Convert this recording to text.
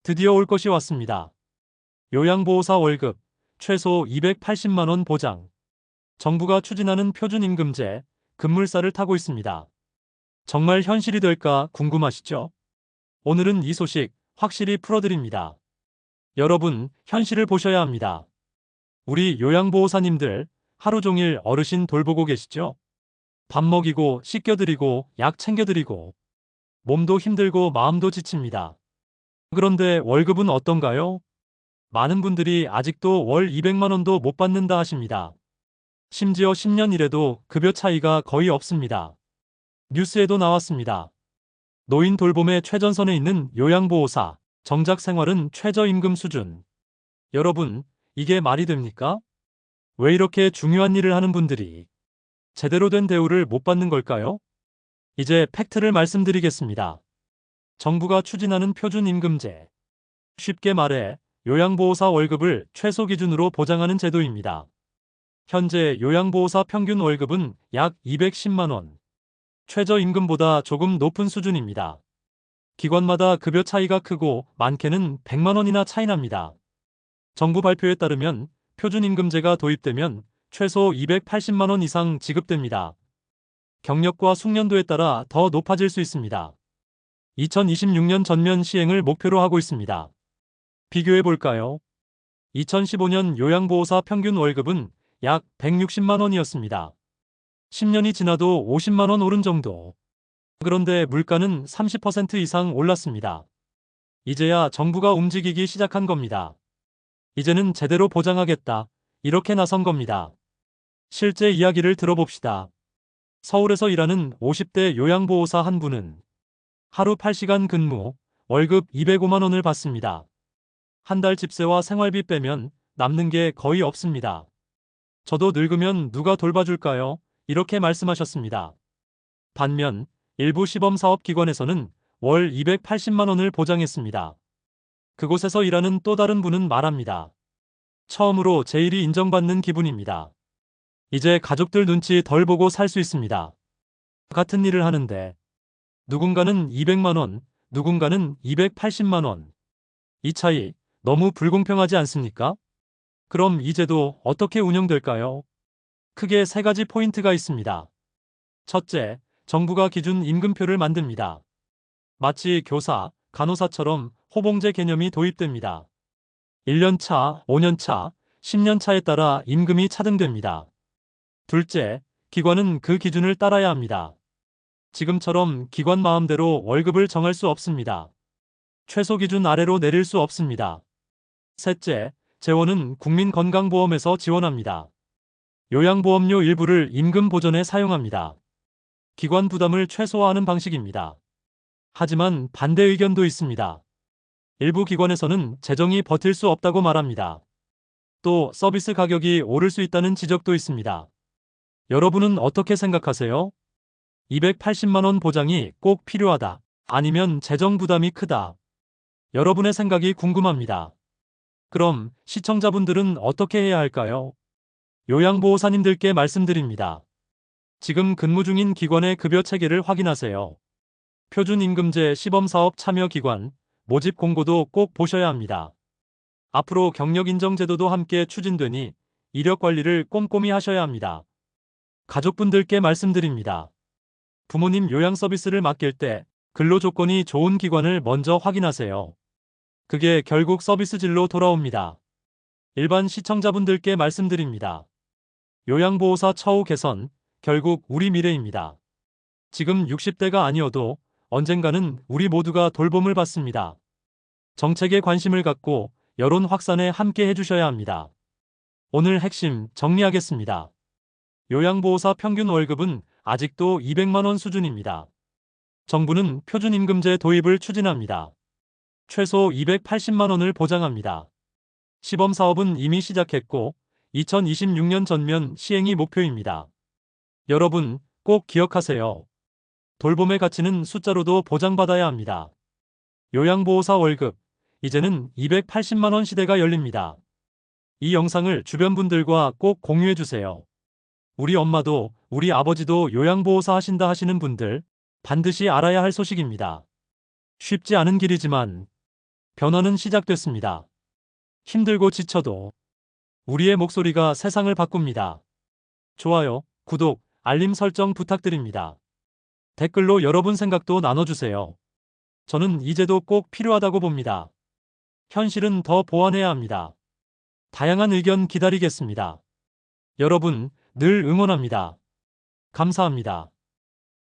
드디어 올 것이 왔습니다. 요양보호사 월급 최소 280만 원 보장. 정부가 추진하는 표준임금제, 급물살을 타고 있습니다. 정말 현실이 될까 궁금하시죠? 오늘은 이 소식 확실히 풀어드립니다. 여러분, 현실을 보셔야 합니다. 우리 요양보호사님들 하루 종일 어르신 돌보고 계시죠? 밥 먹이고 씻겨드리고 약 챙겨드리고 몸도 힘들고 마음도 지칩니다. 그런데 월급은 어떤가요? 많은 분들이 아직도 월 200만 원도 못 받는다 하십니다. 심지어 10년 일해도 급여 차이가 거의 없습니다. 뉴스에도 나왔습니다. 노인 돌봄의 최전선에 있는 요양보호사, 정작 생활은 최저임금 수준. 여러분, 이게 말이 됩니까? 왜 이렇게 중요한 일을 하는 분들이 제대로 된 대우를 못 받는 걸까요? 이제 팩트를 말씀드리겠습니다. 정부가 추진하는 표준임금제. 쉽게 말해 요양보호사 월급을 최소 기준으로 보장하는 제도입니다. 현재 요양보호사 평균 월급은 약 210만 원. 최저임금보다 조금 높은 수준입니다. 기관마다 급여 차이가 크고 많게는 100만 원이나 차이 납니다. 정부 발표에 따르면 표준임금제가 도입되면 최소 280만 원 이상 지급됩니다. 경력과 숙련도에 따라 더 높아질 수 있습니다. 2026년 전면 시행을 목표로 하고 있습니다. 비교해 볼까요? 2015년 요양보호사 평균 월급은 약 160만 원이었습니다. 10년이 지나도 50만 원 오른 정도. 그런데 물가는 30% 이상 올랐습니다. 이제야 정부가 움직이기 시작한 겁니다. 이제는 제대로 보장하겠다. 이렇게 나선 겁니다. 실제 이야기를 들어봅시다. 서울에서 일하는 50대 요양보호사 한 분은 하루 8시간 근무, 월급 205만 원을 받습니다. 한 달 집세와 생활비 빼면 남는 게 거의 없습니다. 저도 늙으면 누가 돌봐줄까요? 이렇게 말씀하셨습니다. 반면 일부 시범사업기관에서는 월 280만 원을 보장했습니다. 그곳에서 일하는 또 다른 분은 말합니다. 처음으로 제 일이 인정받는 기분입니다. 이제 가족들 눈치 덜 보고 살 수 있습니다. 같은 일을 하는데 누군가는 200만 원, 누군가는 280만 원. 이 차이 너무 불공평하지 않습니까? 그럼 이 제도 어떻게 운영될까요? 크게 세 가지 포인트가 있습니다. 첫째, 정부가 기준 임금표를 만듭니다. 마치 교사, 간호사처럼 호봉제 개념이 도입됩니다. 1년 차, 5년 차, 10년 차에 따라 임금이 차등됩니다. 둘째, 기관은 그 기준을 따라야 합니다. 지금처럼 기관 마음대로 월급을 정할 수 없습니다. 최소 기준 아래로 내릴 수 없습니다. 셋째, 재원은 국민건강보험에서 지원합니다. 요양보험료 일부를 임금 보전에 사용합니다. 기관 부담을 최소화하는 방식입니다. 하지만 반대 의견도 있습니다. 일부 기관에서는 재정이 버틸 수 없다고 말합니다. 또 서비스 가격이 오를 수 있다는 지적도 있습니다. 여러분은 어떻게 생각하세요? 280만 원 보장이 꼭 필요하다. 아니면 재정 부담이 크다. 여러분의 생각이 궁금합니다. 그럼 시청자분들은 어떻게 해야 할까요? 요양보호사님들께 말씀드립니다. 지금 근무 중인 기관의 급여 체계를 확인하세요. 표준임금제 시범사업 참여기관, 모집 공고도 꼭 보셔야 합니다. 앞으로 경력인정제도도 함께 추진되니 이력관리를 꼼꼼히 하셔야 합니다. 가족분들께 말씀드립니다. 부모님 요양 서비스를 맡길 때 근로조건이 좋은 기관을 먼저 확인하세요. 그게 결국 서비스 질로 돌아옵니다. 일반 시청자분들께 말씀드립니다. 요양보호사 처우 개선, 결국 우리 미래입니다. 지금 60대가 아니어도 언젠가는 우리 모두가 돌봄을 받습니다. 정책에 관심을 갖고 여론 확산에 함께 해주셔야 합니다. 오늘 핵심 정리하겠습니다. 요양보호사 평균 월급은 아직도 200만 원 수준입니다. 정부는 표준임금제 도입을 추진합니다. 최소 280만 원을 보장합니다. 시범사업은 이미 시작했고 2026년 전면 시행이 목표입니다. 여러분 꼭 기억하세요. 돌봄의 가치는 숫자로도 보장받아야 합니다. 요양보호사 월급, 이제는 280만 원 시대가 열립니다. 이 영상을 주변 분들과 꼭 공유해주세요. 우리 엄마도 우리 아버지도 요양보호사 하신다 하시는 분들 반드시 알아야 할 소식입니다. 쉽지 않은 길이지만 변화는 시작됐습니다. 힘들고 지쳐도 우리의 목소리가 세상을 바꿉니다. 좋아요, 구독, 알림 설정 부탁드립니다. 댓글로 여러분 생각도 나눠주세요. 저는 이제도 꼭 필요하다고 봅니다. 현실은 더 보완해야 합니다. 다양한 의견 기다리겠습니다. 여러분, 늘 응원합니다. 감사합니다.